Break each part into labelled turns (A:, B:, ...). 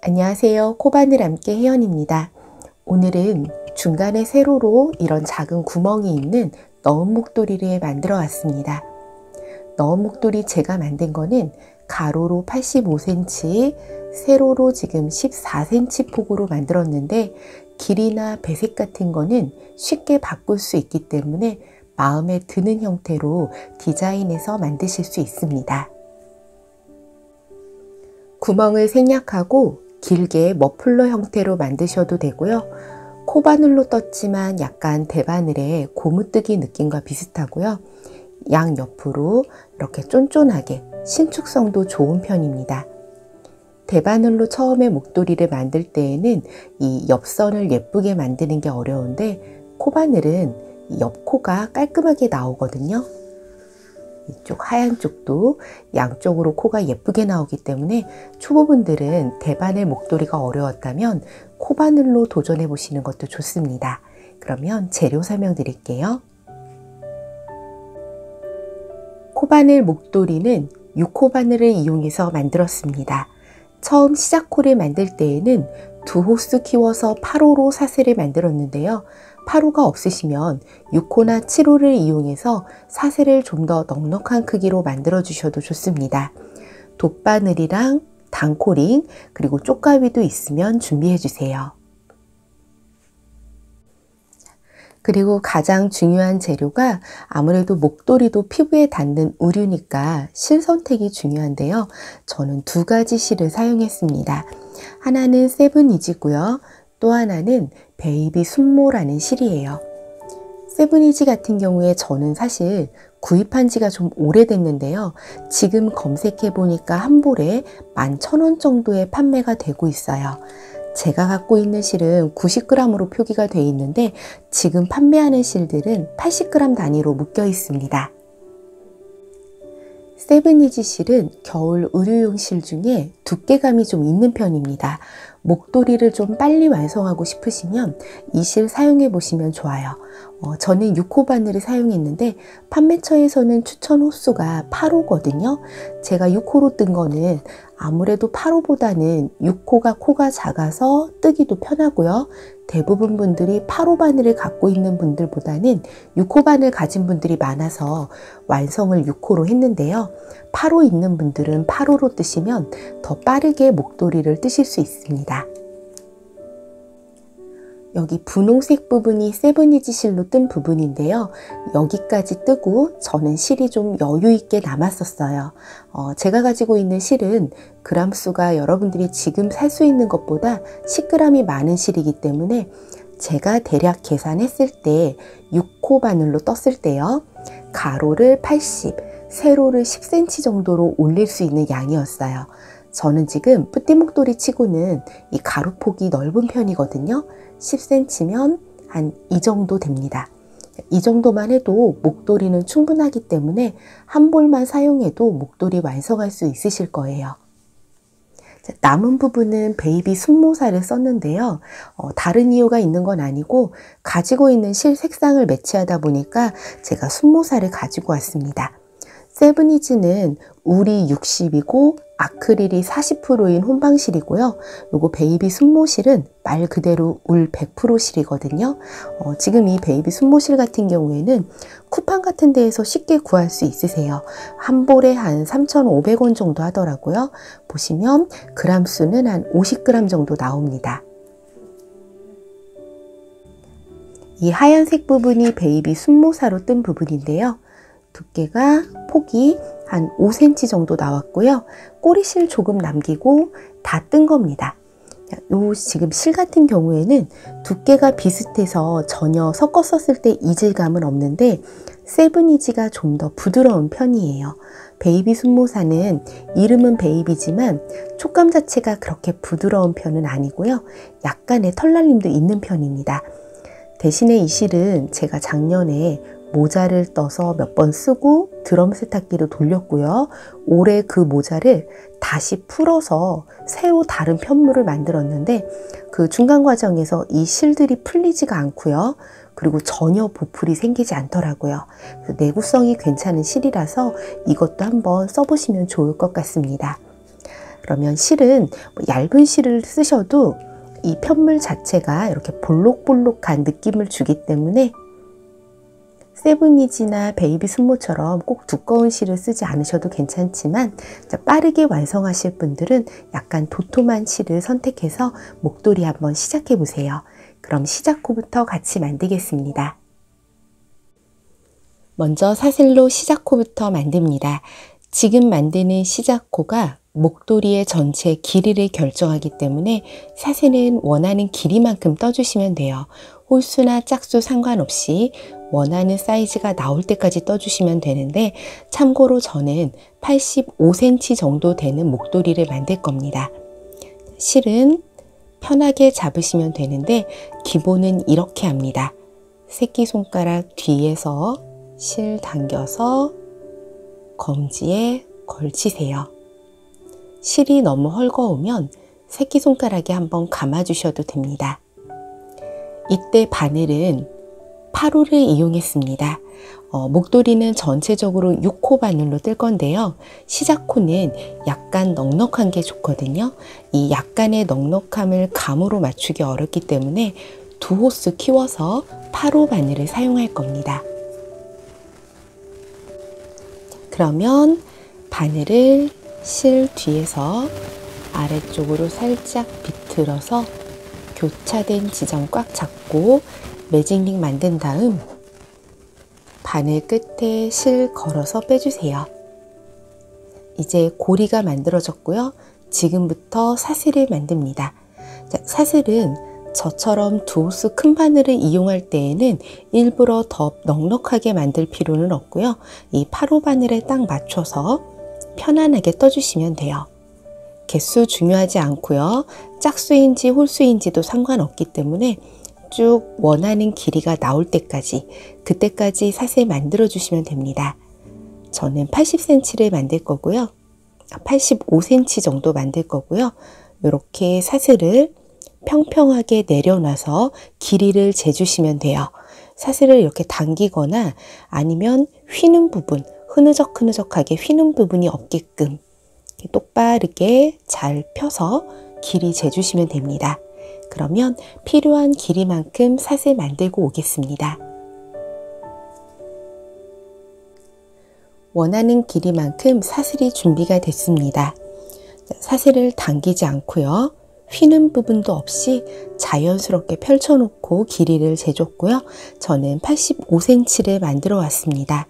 A: 안녕하세요. 코바늘 함께 혜연입니다. 오늘은 중간에 세로로 이런 작은 구멍이 있는 너은 목도리를 만들어 왔습니다. 너은 목도리 제가 만든 거는 가로로 85cm, 세로로 지금 14cm 폭으로 만들었는데 길이나 배색 같은 거는 쉽게 바꿀 수 있기 때문에 마음에 드는 형태로 디자인해서 만드실 수 있습니다. 구멍을 생략하고 길게 머플러 형태로 만드셔도 되고요. 코바늘로 떴지만 약간 대바늘의 고무뜨기 느낌과 비슷하고요. 양옆으로 이렇게 쫀쫀하게 신축성도 좋은 편입니다. 대바늘로 처음에 목도리를 만들 때에는 이 옆선을 예쁘게 만드는 게 어려운데 코바늘은 옆코가 깔끔하게 나오거든요. 이쪽 하얀 쪽도 양쪽으로 코가 예쁘게 나오기 때문에 초보분들은 대바늘 목도리가 어려웠다면 코바늘로 도전해 보시는 것도 좋습니다. 그러면 재료 설명드릴게요. 코바늘 목도리는 6호 바늘을 이용해서 만들었습니다. 처음 시작코를 만들 때에는 2호수 키워서 8호로 사슬을 만들었는데요. 8호가 없으시면 6호나 7호를 이용해서 사슬을 좀 더 넉넉한 크기로 만들어 주셔도 좋습니다. 돗바늘이랑 단코링 그리고 쪽가위도 있으면 준비해 주세요. 그리고 가장 중요한 재료가 아무래도 목도리도 피부에 닿는 의류니까 실 선택이 중요한데요. 저는 두 가지 실을 사용했습니다. 하나는 세븐이지고요. 또 하나는 베이비 순모라는 실이에요. 세븐이지 같은 경우에 저는 사실 구입한 지가 좀 오래됐는데요. 지금 검색해 보니까 한 볼에 11,000원 정도에 판매가 되고 있어요. 제가 갖고 있는 실은 90g으로 표기가 되어 있는데 지금 판매하는 실들은 80g 단위로 묶여 있습니다. 세븐이지 실은 겨울 의류용 실 중에 두께감이 좀 있는 편입니다. 목도리를 좀 빨리 완성하고 싶으시면 이 실 사용해 보시면 좋아요. 저는 6호 바늘을 사용했는데 판매처에서는 추천 호수가 8호거든요. 제가 6호로 뜬 거는 아무래도 8호보다는 6호가 코가 작아서 뜨기도 편하고요. 대부분 분들이 8호 바늘을 갖고 있는 분들보다는 6호 바늘 가진 분들이 많아서 완성을 6호로 했는데요. 8호 있는 분들은 8호로 뜨시면 더 빠르게 목도리를 뜨실 수 있습니다. 여기 분홍색 부분이 세븐이지 실로 뜬 부분인데요. 여기까지 뜨고 저는 실이 좀 여유 있게 남았었어요. 제가 가지고 있는 실은 그람 수가 여러분들이 지금 살 수 있는 것보다 10g이 많은 실이기 때문에 제가 대략 계산했을 때 6호 바늘로 떴을 때요. 가로를 80, 세로를 10cm 정도로 올릴 수 있는 양이었어요. 저는 지금 뿌띠 목도리 치고는 이 가로폭이 넓은 편이거든요. 10cm면 한 이 정도 됩니다. 이 정도만 해도 목도리는 충분하기 때문에 한 볼만 사용해도 목도리 완성할 수 있으실 거예요. 남은 부분은 베이비 순모살을 썼는데요. 다른 이유가 있는 건 아니고 가지고 있는 실 색상을 매치하다 보니까 제가 순모살을 가지고 왔습니다. 세븐이지는 울이 60이고 아크릴이 40%인 혼방실이고요. 요거 베이비 순모실은 말 그대로 울 100% 실이거든요. 지금 이 베이비 순모실 같은 경우에는 쿠팡 같은 데에서 쉽게 구할 수 있으세요. 한 볼에 한 3,500원 정도 하더라고요. 보시면 그람 수는 한 50g 정도 나옵니다. 이 하얀색 부분이 베이비 순모사로 뜬 부분인데요. 두께가 폭이 한 5cm 정도 나왔고요. 꼬리실 조금 남기고 다 뜬 겁니다. 요 지금 실 같은 경우에는 두께가 비슷해서 전혀 섞어 썼을 때 이질감은 없는데 세븐이지가 좀 더 부드러운 편이에요. 베이비 순모사는 이름은 베이비지만 촉감 자체가 그렇게 부드러운 편은 아니고요. 약간의 털날림도 있는 편입니다. 대신에 이 실은 제가 작년에 모자를 떠서 몇 번 쓰고 드럼 세탁기로 돌렸고요. 올해 그 모자를 다시 풀어서 새로 다른 편물을 만들었는데 그 중간 과정에서 이 실들이 풀리지가 않고요. 그리고 전혀 보풀이 생기지 않더라고요. 내구성이 괜찮은 실이라서 이것도 한번 써보시면 좋을 것 같습니다. 그러면 실은 얇은 실을 쓰셔도 이 편물 자체가 이렇게 볼록볼록한 느낌을 주기 때문에 세븐이지나 베이비 순모처럼 꼭 두꺼운 실을 쓰지 않으셔도 괜찮지만 빠르게 완성하실 분들은 약간 도톰한 실을 선택해서 목도리 한번 시작해 보세요. 그럼 시작코부터 같이 만들겠습니다. 먼저 사슬로 시작코부터 만듭니다. 지금 만드는 시작코가 목도리의 전체 길이를 결정하기 때문에 사슬은 원하는 길이만큼 떠주시면 돼요. 홀수나 짝수 상관없이 원하는 사이즈가 나올 때까지 떠주시면 되는데 참고로 저는 85cm 정도 되는 목도리를 만들 겁니다. 실은 편하게 잡으시면 되는데 기본은 이렇게 합니다. 새끼손가락 뒤에서 실 당겨서 검지에 걸치세요. 실이 너무 헐거우면 새끼손가락에 한번 감아주셔도 됩니다. 이때 바늘은 8호를 이용했습니다. 목도리는 전체적으로 6호 바늘로 뜰 건데요. 시작코는 약간 넉넉한 게 좋거든요. 이 약간의 넉넉함을 감으로 맞추기 어렵기 때문에 2호수 키워서 8호 바늘을 사용할 겁니다. 그러면 바늘을 실 뒤에서 아래쪽으로 살짝 비틀어서 교차된 지점 꽉 잡고 매직링 만든 다음 바늘 끝에 실 걸어서 빼주세요. 이제 고리가 만들어졌고요. 지금부터 사슬을 만듭니다. 자, 사슬은 저처럼 2호수 큰 바늘을 이용할 때에는 일부러 더 넉넉하게 만들 필요는 없고요. 이 8호 바늘에 딱 맞춰서 편안하게 떠주시면 돼요. 개수 중요하지 않고요. 짝수인지 홀수인지도 상관없기 때문에 쭉 원하는 길이가 나올 때까지 그때까지 사슬 만들어 주시면 됩니다. 저는 80cm를 만들 거고요. 85cm 정도 만들 거고요. 이렇게 사슬을 평평하게 내려놔서 길이를 재주시면 돼요. 사슬을 이렇게 당기거나 아니면 휘는 부분, 흐느적흐느적하게 휘는 부분이 없게끔 똑바르게 잘 펴서 길이 재주시면 됩니다. 그러면 필요한 길이만큼 사슬 만들고 오겠습니다. 원하는 길이만큼 사슬이 준비가 됐습니다. 사슬을 당기지 않고요. 휘는 부분도 없이 자연스럽게 펼쳐놓고 길이를 재줬고요. 저는 85cm를 만들어 왔습니다.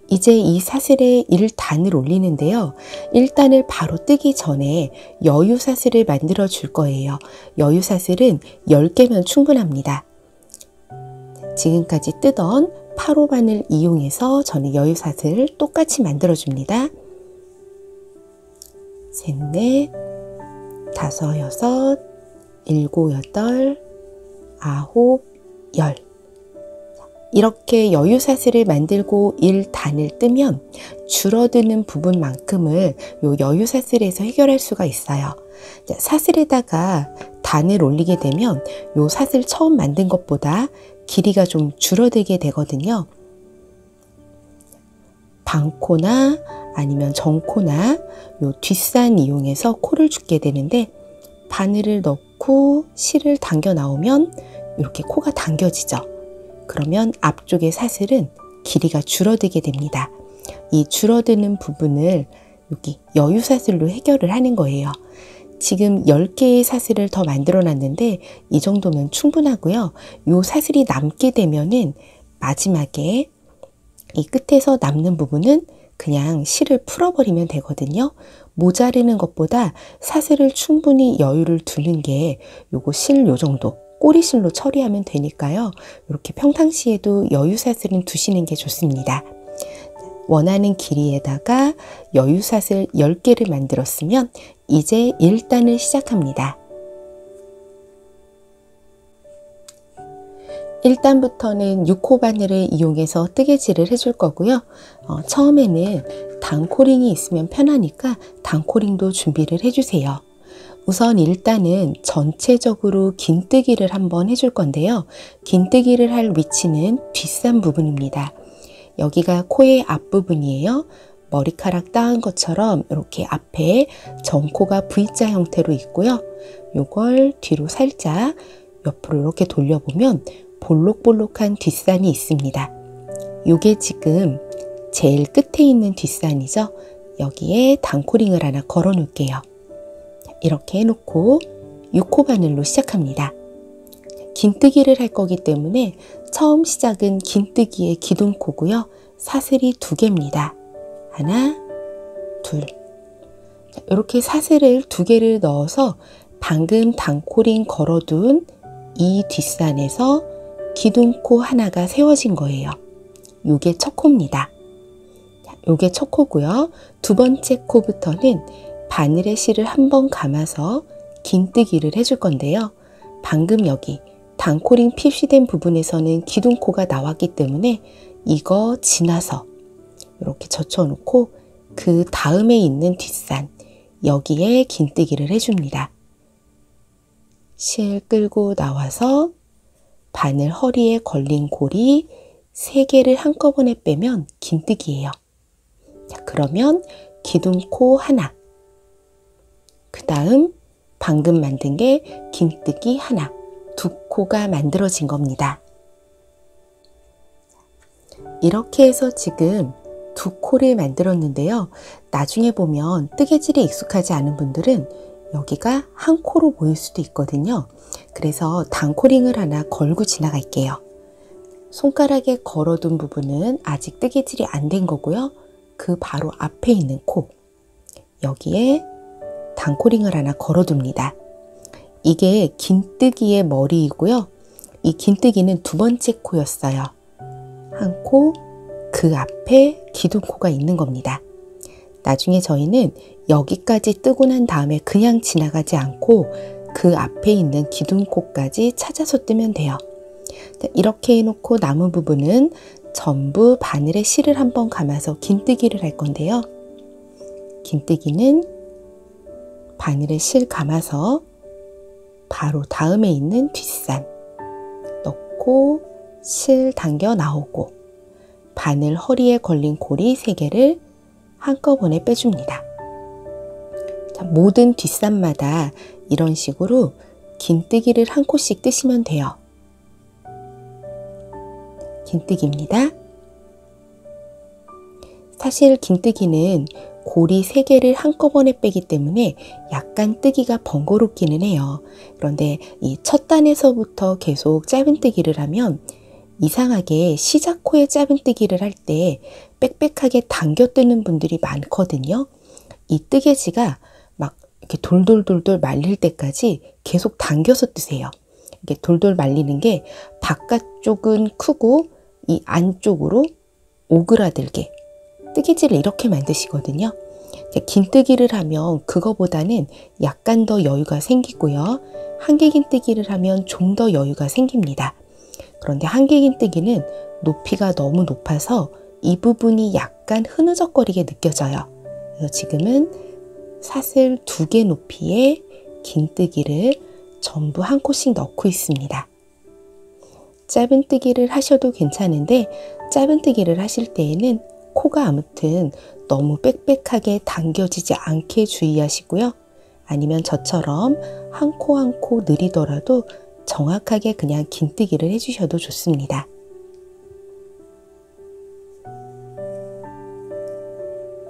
A: 이제 이 사슬에 1단을 올리는데요. 1단을 바로 뜨기 전에 여유 사슬을 만들어 줄 거예요. 여유 사슬은 10개면 충분합니다. 지금까지 뜨던 8호 바늘 이용해서 저는 여유 사슬 똑같이 만들어 줍니다. 셋, 넷, 다섯, 여섯, 일곱, 여덟, 아홉, 열. 이렇게 여유 사슬을 만들고 1단을 뜨면 줄어드는 부분만큼을 요 여유 사슬에서 해결할 수가 있어요. 사슬에다가 단을 올리게 되면 요 사슬 처음 만든 것보다 길이가 좀 줄어들게 되거든요. 반코나 아니면 정코나 요 뒷산 이용해서 코를 죽게 되는데 바늘을 넣고 실을 당겨 나오면 이렇게 코가 당겨지죠. 그러면 앞쪽의 사슬은 길이가 줄어들게 됩니다. 이 줄어드는 부분을 여기 여유 사슬로 해결을 하는 거예요. 지금 10개의 사슬을 더 만들어 놨는데 이 정도면 충분하고요. 이 사슬이 남게 되면은 마지막에 이 끝에서 남는 부분은 그냥 실을 풀어버리면 되거든요. 모자르는 것보다 사슬을 충분히 여유를 두는 게 요거 실 요 정도 꼬리실로 처리하면 되니까요. 이렇게 평상시에도 여유 사슬은 두시는 게 좋습니다. 원하는 길이에다가 여유 사슬 10개를 만들었으면 이제 1단을 시작합니다. 일단부터는 6호 바늘을 이용해서 뜨개질을 해줄 거고요. 처음에는 단코링이 있으면 편하니까 단코링도 준비를 해주세요. 우선 일단은 전체적으로 긴뜨기를 한번 해줄 건데요. 긴뜨기를 할 위치는 뒷산 부분입니다. 여기가 코의 앞부분이에요. 머리카락 닿은 것처럼 이렇게 앞에 점코가 V자 형태로 있고요. 요걸 뒤로 살짝 옆으로 이렇게 돌려보면 볼록볼록한 뒷산이 있습니다. 요게 지금 제일 끝에 있는 뒷산이죠. 여기에 단코링을 하나 걸어 놓을게요. 이렇게 해놓고 6호 바늘로 시작합니다. 긴뜨기를 할 거기 때문에 처음 시작은 긴뜨기의 기둥코고요. 사슬이 2개입니다. 하나, 둘. 이렇게 사슬을 2개를 넣어서 방금 단코링 걸어둔 이 뒷산에서 기둥코 하나가 세워진 거예요. 요게 첫 코입니다. 요게 첫 코고요. 두 번째 코부터는 바늘에 실을 한번 감아서 긴뜨기를 해줄 건데요. 방금 여기 단코링 표시된 부분에서는 기둥코가 나왔기 때문에 이거 지나서 이렇게 젖혀놓고 그 다음에 있는 뒷산 여기에 긴뜨기를 해줍니다. 실 끌고 나와서 바늘 허리에 걸린 고리 3개를 한꺼번에 빼면 긴뜨기예요. 자, 그러면 기둥코 하나, 그 다음 방금 만든 게 긴뜨기 하나, 2코가 만들어진 겁니다. 이렇게 해서 지금 2코를 만들었는데요. 나중에 보면 뜨개질에 익숙하지 않은 분들은 여기가 한 코로 보일 수도 있거든요. 그래서 단코링을 하나 걸고 지나갈게요. 손가락에 걸어둔 부분은 아직 뜨개질이 안 된 거고요. 그 바로 앞에 있는 코, 여기에 단코링을 하나 걸어둡니다. 이게 긴뜨기의 머리이고요. 이 긴뜨기는 2번째 코였어요. 한 코, 그 앞에 기둥코가 있는 겁니다. 나중에 저희는 여기까지 뜨고 난 다음에 그냥 지나가지 않고 그 앞에 있는 기둥코까지 찾아서 뜨면 돼요. 이렇게 해놓고 남은 부분은 전부 바늘에 실을 한번 감아서 긴뜨기를 할 건데요. 긴뜨기는 바늘에 실 감아서 바로 다음에 있는 뒷산 넣고 실 당겨 나오고 바늘 허리에 걸린 고리 3개를 한꺼번에 빼줍니다. 자, 모든 뒷산마다 이런 식으로 긴뜨기를 한 코씩 뜨시면 돼요. 긴뜨기입니다. 사실 긴뜨기는 고리 3개를 한꺼번에 빼기 때문에 약간 뜨기가 번거롭기는 해요. 그런데 이 첫 단에서부터 계속 짧은뜨기를 하면 이상하게 시작코에 짧은뜨기를 할 때 빽빽하게 당겨 뜨는 분들이 많거든요. 이 뜨개지가 막 이렇게 돌돌돌돌 말릴 때까지 계속 당겨서 뜨세요. 이게 돌돌 말리는 게 바깥쪽은 크고 이 안쪽으로 오그라들게 뜨개질을 이렇게 만드시거든요. 긴뜨기를 하면 그거보다는 약간 더 여유가 생기고요. 한길긴뜨기를 하면 좀 더 여유가 생깁니다. 그런데 한길긴뜨기는 높이가 너무 높아서 이 부분이 약간 흐느적거리게 느껴져요. 그래서 지금은 사슬 2개 높이의 긴뜨기를 전부 한 코씩 넣고 있습니다. 짧은뜨기를 하셔도 괜찮은데 짧은뜨기를 하실 때에는 코가 아무튼 너무 빽빽하게 당겨지지 않게 주의하시고요. 아니면 저처럼 한 코 한 코 느리더라도 정확하게 그냥 긴뜨기를 해주셔도 좋습니다.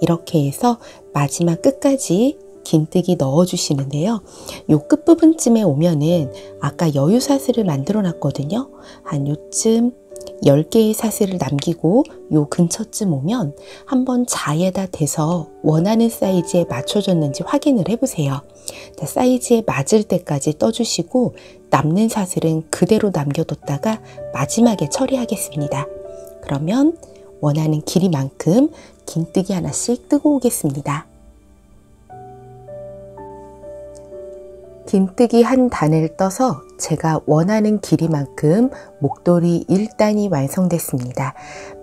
A: 이렇게 해서 마지막 끝까지 긴뜨기 넣어주시는데요. 요 끝부분쯤에 오면은 아까 여유 사슬을 만들어 놨거든요. 한 요쯤 10개의 사슬을 남기고 요 근처쯤 오면 한번 자에다 대서 원하는 사이즈에 맞춰졌는지 확인을 해보세요. 사이즈에 맞을 때까지 떠주시고 남는 사슬은 그대로 남겨뒀다가 마지막에 처리하겠습니다. 그러면 원하는 길이만큼 긴뜨기 하나씩 뜨고 오겠습니다. 긴뜨기 한 단을 떠서 제가 원하는 길이만큼 목도리 1단이 완성됐습니다.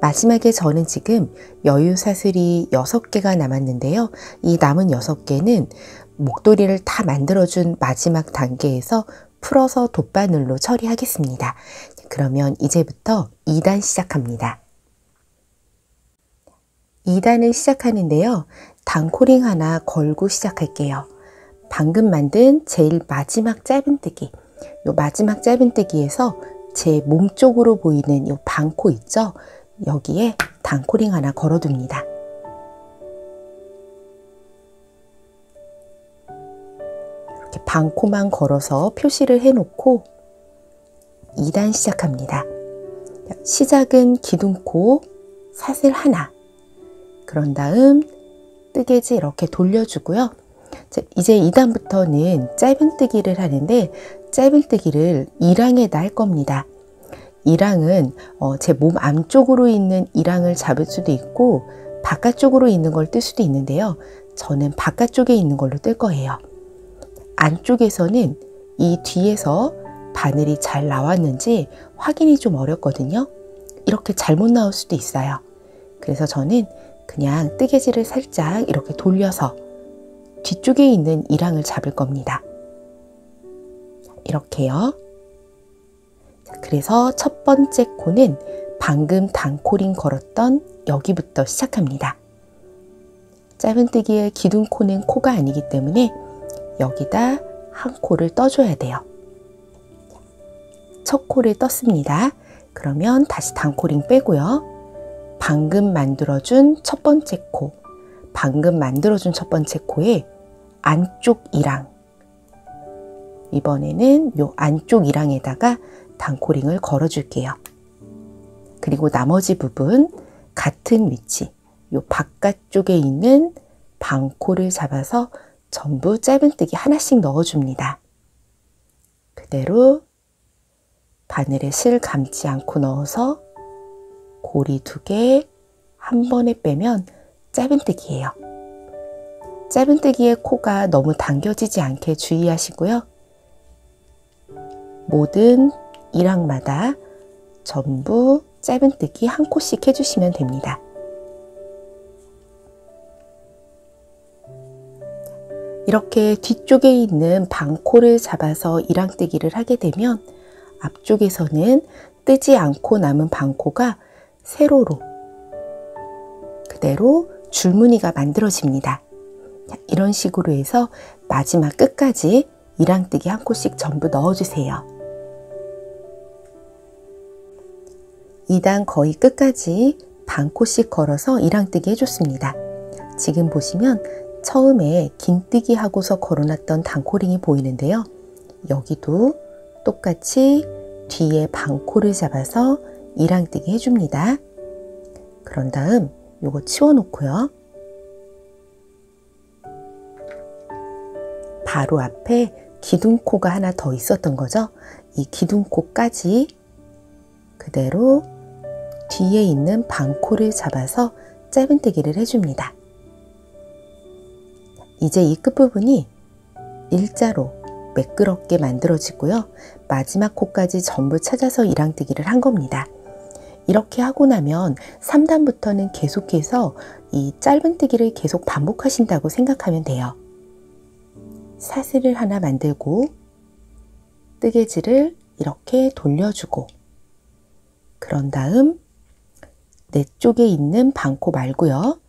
A: 마지막에 저는 지금 여유 사슬이 6개가 남았는데요. 이 남은 6개는 목도리를 다 만들어준 마지막 단계에서 풀어서 돗바늘로 처리하겠습니다. 그러면 이제부터 2단 시작합니다. 2단을 시작하는데요. 단코링 하나 걸고 시작할게요. 방금 만든 제일 마지막 짧은뜨기, 요 마지막 짧은뜨기에서 제 몸 쪽으로 보이는 요 반코 있죠? 여기에 단코링 하나 걸어둡니다. 이렇게 반코만 걸어서 표시를 해놓고 2단 시작합니다. 시작은 기둥코 사슬 하나, 그런 다음 뜨개지 이렇게 돌려주고요. 이제 2단부터는 짧은뜨기를 하는데 짧은뜨기를 2랑에다 할 겁니다. 2랑은 제 몸 안쪽으로 있는 2랑을 잡을 수도 있고 바깥쪽으로 있는 걸 뜰 수도 있는데요. 저는 바깥쪽에 있는 걸로 뜰 거예요. 안쪽에서는 이 뒤에서 바늘이 잘 나왔는지 확인이 좀 어렵거든요. 이렇게 잘못 나올 수도 있어요. 그래서 저는 그냥 뜨개질을 살짝 이렇게 돌려서 뒤쪽에 있는 2랑을 잡을 겁니다. 이렇게요. 그래서 첫 번째 코는 방금 단코링 걸었던 여기부터 시작합니다. 짧은뜨기의 기둥코는 코가 아니기 때문에 여기다 한 코를 떠줘야 돼요. 첫 코를 떴습니다. 그러면 다시 단코링 빼고요. 방금 만들어준 첫 번째 코, 방금 만들어준 첫 번째 코에 안쪽 2랑, 이번에는 요 안쪽 2랑에다가 단코링을 걸어줄게요. 그리고 나머지 부분 같은 위치, 요 바깥쪽에 있는 반코를 잡아서 전부 짧은뜨기 하나씩 넣어줍니다. 그대로 바늘에 실 감지 않고 넣어서 고리 2개 한 번에 빼면 짧은뜨기예요. 짧은뜨기의 코가 너무 당겨지지 않게 주의하시고요. 모든 2랑마다 전부 짧은뜨기 한 코씩 해주시면 됩니다. 이렇게 뒤쪽에 있는 반코를 잡아서 2랑뜨기를 하게 되면 앞쪽에서는 뜨지 않고 남은 반코가 세로로 그대로 줄무늬가 만들어집니다. 이런 식으로 해서 마지막 끝까지 2랑뜨기 한 코씩 전부 넣어주세요. 2단 거의 끝까지 반코씩 걸어서 2랑뜨기 해줬습니다. 지금 보시면 처음에 긴뜨기 하고서 걸어놨던 단코링이 보이는데요. 여기도 똑같이 뒤에 반코를 잡아서 2랑뜨기 해줍니다. 그런 다음 요거 치워놓고요. 바로 앞에 기둥코가 하나 더 있었던 거죠. 이 기둥코까지 그대로 뒤에 있는 반코를 잡아서 짧은뜨기를 해줍니다. 이제 이 끝부분이 일자로 매끄럽게 만들어지고요. 마지막 코까지 전부 찾아서 2랑뜨기를 한 겁니다. 이렇게 하고 나면 3단부터는 계속해서 이 짧은뜨기를 계속 반복하신다고 생각하면 돼요. 사슬을 하나 만들고 뜨개질을 이렇게 돌려주고 그런 다음 내 쪽에 있는 반코 말고요.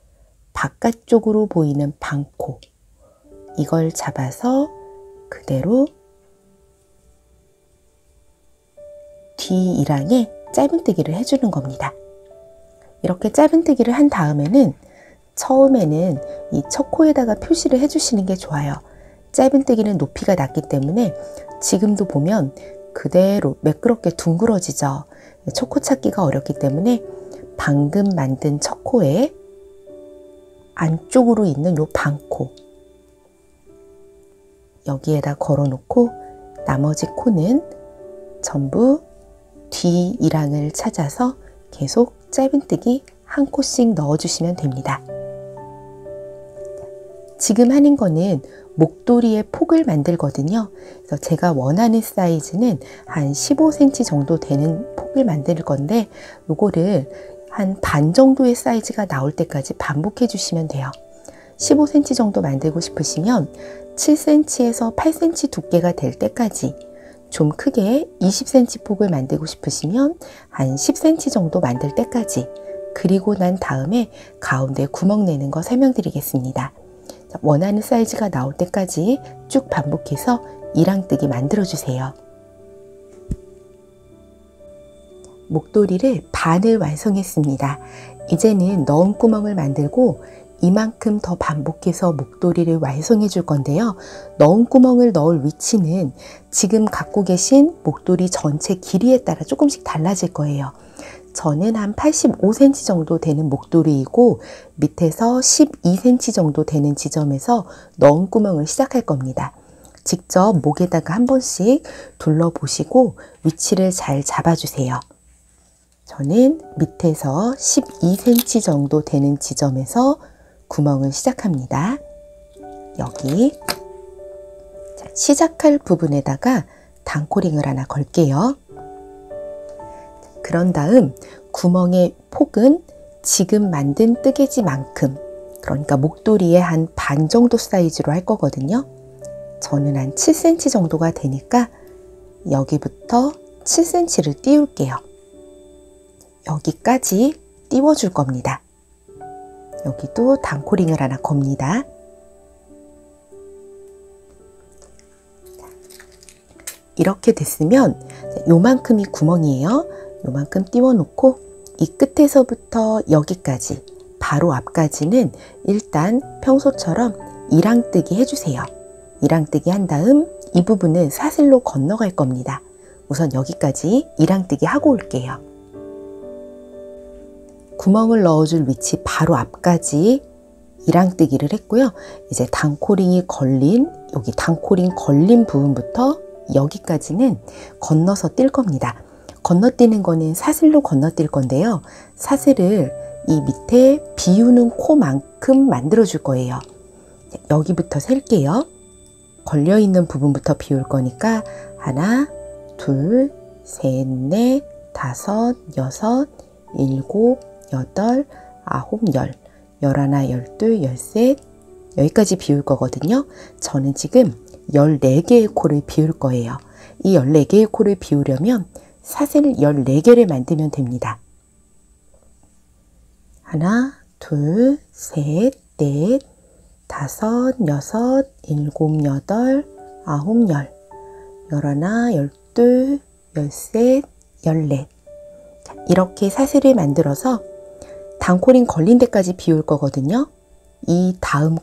A: 바깥쪽으로 보이는 반코 이걸 잡아서 그대로 뒤 2랑에 짧은뜨기를 해주는 겁니다. 이렇게 짧은뜨기를 한 다음에는 처음에는 이 첫 코에다가 표시를 해주시는 게 좋아요. 짧은뜨기는 높이가 낮기 때문에 지금도 보면 그대로 매끄럽게 둥그러지죠. 첫 코 찾기가 어렵기 때문에 방금 만든 첫 코에 안쪽으로 있는 요 반코 여기에다 걸어놓고 나머지 코는 전부 뒤 2랑을 찾아서 계속 짧은뜨기 한 코씩 넣어주시면 됩니다. 지금 하는 거는 목도리의 폭을 만들거든요. 그래서 제가 원하는 사이즈는 한 15cm 정도 되는 폭을 만들 건데 요거를 한 반 정도의 사이즈가 나올 때까지 반복해 주시면 돼요. 15cm 정도 만들고 싶으시면 7cm에서 8cm 두께가 될 때까지, 좀 크게 20cm 폭을 만들고 싶으시면 한 10cm 정도 만들 때까지, 그리고 난 다음에 가운데 구멍 내는 거 설명드리겠습니다. 원하는 사이즈가 나올 때까지 쭉 반복해서 이랑뜨기 만들어 주세요. 목도리를 반을 완성했습니다. 이제는 넣음 구멍을 만들고 이만큼 더 반복해서 목도리를 완성해 줄 건데요. 넣음 구멍을 넣을 위치는 지금 갖고 계신 목도리 전체 길이에 따라 조금씩 달라질 거예요. 저는 한 85cm 정도 되는 목도리이고 밑에서 12cm 정도 되는 지점에서 넣음 구멍을 시작할 겁니다. 직접 목에다가 한 번씩 둘러보시고 위치를 잘 잡아주세요. 저는 밑에서 12cm 정도 되는 지점에서 구멍을 시작합니다. 여기 시작할 부분에다가 단코링을 하나 걸게요. 그런 다음 구멍의 폭은 지금 만든 뜨개지만큼, 그러니까 목도리의 한 반 정도 사이즈로 할 거거든요. 저는 한 7cm 정도가 되니까 여기부터 7cm를 띄울게요. 여기까지 띄워줄 겁니다. 여기도 단코링을 하나 겁니다. 이렇게 됐으면 요만큼이 구멍이에요. 요만큼 띄워 놓고 이 끝에서부터 여기까지, 바로 앞까지는 일단 평소처럼 이랑뜨기 해주세요. 이랑뜨기 한 다음 이 부분은 사슬로 건너갈 겁니다. 우선 여기까지 이랑뜨기 하고 올게요. 구멍을 넣어줄 위치 바로 앞까지 이랑뜨기를 했고요. 이제 단코링이 걸린, 여기 단코링 걸린 부분부터 여기까지는 건너서 뛸 겁니다. 건너뛰는 거는 사슬로 건너뛸 건데요. 사슬을 이 밑에 비우는 코만큼 만들어 줄 거예요. 여기부터 셀게요. 걸려있는 부분부터 비울 거니까 하나, 둘, 셋, 넷, 다섯, 여섯, 일곱, 여덟, 아홉, 열, 열하나, 열둘, 열셋, 여기까지 비울 거거든요. 저는 지금 14개의 코를 비울 거예요. 이 14개의 코를 비우려면 사슬 14개를 만들면 됩니다. 하나, 둘, 셋, 넷, 다섯, 여섯, 일곱, 여덟, 아홉, 열, 열하나, 열둘, 열셋, 열넷. 이렇게 사슬을 만들어서 단코링 걸린 데까지 비울 거거든요. 이 다음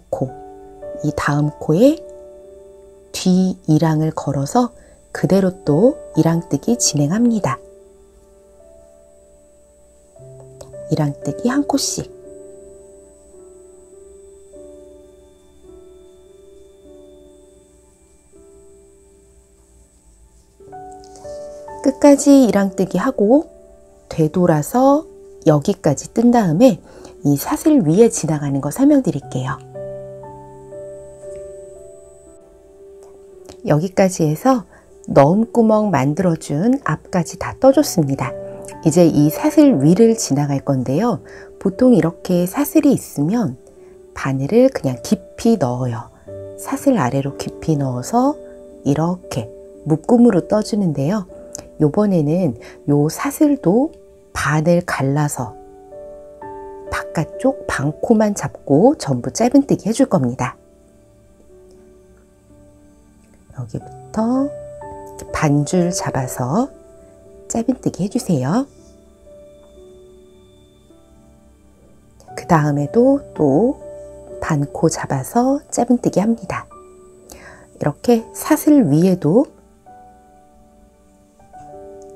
A: 코에 뒤 이랑을 걸어서 그대로 또 이랑뜨기 진행합니다. 이랑뜨기 한 코씩. 끝까지 이랑뜨기 하고 되돌아서 여기까지 뜬 다음에 이 사슬 위에 지나가는 거 설명드릴게요. 여기까지 해서 넣음 구멍 만들어준 앞까지 다 떠줬습니다. 이제 이 사슬 위를 지나갈 건데요. 보통 이렇게 사슬이 있으면 바늘을 그냥 깊이 넣어요. 사슬 아래로 깊이 넣어서 이렇게 묶음으로 떠주는데요. 요번에는 요 사슬도 반을 갈라서 바깥쪽 반코만 잡고 전부 짧은뜨기 해줄 겁니다. 여기부터 반줄 잡아서 짧은뜨기 해주세요. 그 다음에도 또 반코 잡아서 짧은뜨기 합니다. 이렇게 사슬 위에도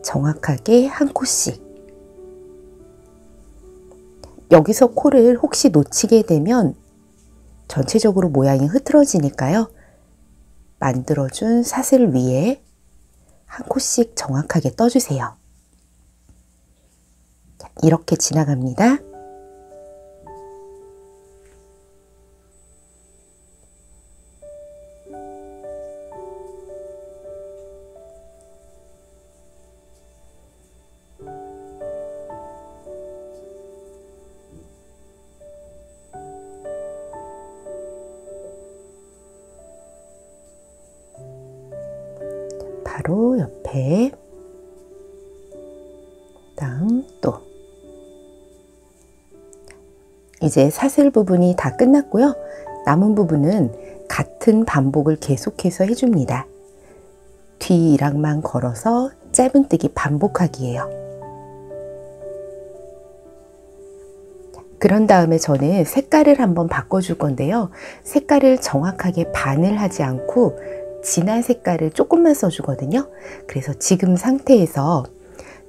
A: 정확하게 한 코씩. 여기서 코를 혹시 놓치게 되면 전체적으로 모양이 흐트러지니까요. 만들어준 사슬 위에 한 코씩 정확하게 떠주세요. 이렇게 지나갑니다. 바로 옆에 다음 또 이제 사슬 부분이 다 끝났고요. 남은 부분은 같은 반복을 계속해서 해줍니다. 뒤 이랑만 걸어서 짧은뜨기 반복하기예요. 그런 다음에 저는 색깔을 한번 바꿔줄 건데요. 색깔을 정확하게 반을 하지 않고 진한 색깔을 조금만 써주거든요. 그래서 지금 상태에서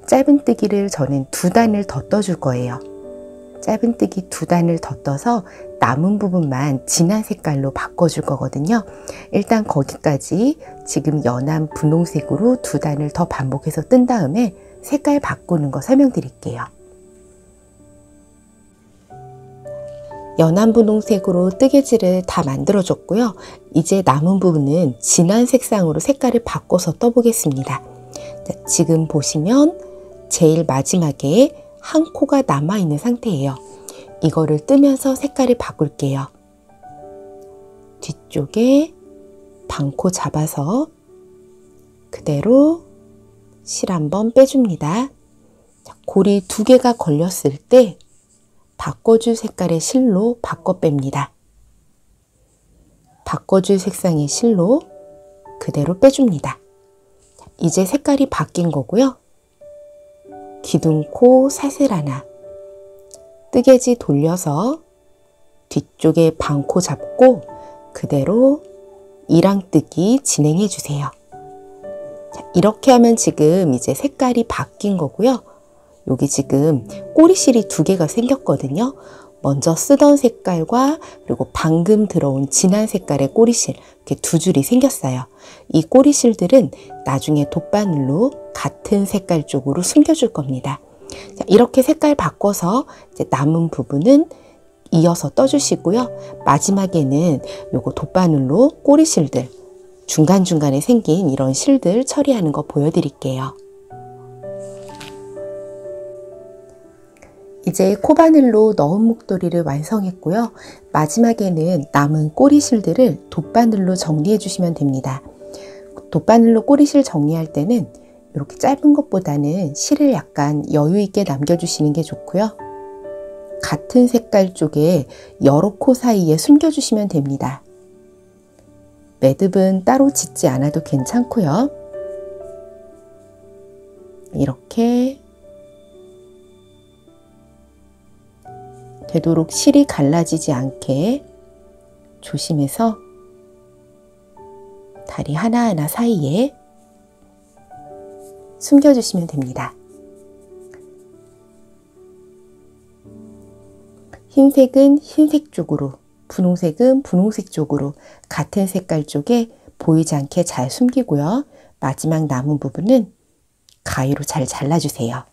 A: 짧은뜨기를 저는 2단을 더 떠줄 거예요. 짧은뜨기 2단을 더 떠서 남은 부분만 진한 색깔로 바꿔줄 거거든요. 일단 거기까지 지금 연한 분홍색으로 2단을 더 반복해서 뜬 다음에 색깔 바꾸는 거 설명드릴게요. 연한 분홍색으로 뜨개질을 다 만들어줬고요. 이제 남은 부분은 진한 색상으로 색깔을 바꿔서 떠보겠습니다. 자, 지금 보시면 제일 마지막에 한 코가 남아있는 상태예요. 이거를 뜨면서 색깔을 바꿀게요. 뒤쪽에 반코 잡아서 그대로 실 한번 빼줍니다. 자, 고리 2개가 걸렸을 때 바꿔줄 색깔의 실로 바꿔 뺍니다. 바꿔줄 색상의 실로 그대로 빼줍니다. 이제 색깔이 바뀐 거고요. 기둥코 사슬 하나, 뜨개지 돌려서 뒤쪽에 반코 잡고 그대로 이랑뜨기 진행해 주세요. 자, 이렇게 하면 지금 이제 색깔이 바뀐 거고요. 여기 지금 꼬리실이 2개가 생겼거든요. 먼저 쓰던 색깔과 그리고 방금 들어온 진한 색깔의 꼬리실, 이렇게 2줄이 생겼어요. 이 꼬리실들은 나중에 돗바늘로 같은 색깔 쪽으로 숨겨줄 겁니다. 자, 이렇게 색깔 바꿔서 이제 남은 부분은 이어서 떠주시고요. 마지막에는 요거 돗바늘로 꼬리실들, 중간중간에 생긴 이런 실들 처리하는 거 보여드릴게요. 이제 코바늘로 넣은 목도리를 완성했고요. 마지막에는 남은 꼬리실들을 돗바늘로 정리해 주시면 됩니다. 돗바늘로 꼬리실 정리할 때는 이렇게 짧은 것보다는 실을 약간 여유 있게 남겨주시는 게 좋고요. 같은 색깔 쪽에 여러 코 사이에 숨겨주시면 됩니다. 매듭은 따로 짓지 않아도 괜찮고요. 이렇게 되도록 실이 갈라지지 않게 조심해서 다리 하나하나 사이에 숨겨주시면 됩니다. 흰색은 흰색 쪽으로, 분홍색은 분홍색 쪽으로 같은 색깔 쪽에 보이지 않게 잘 숨기고요. 마지막 남은 부분은 가위로 잘 잘라주세요.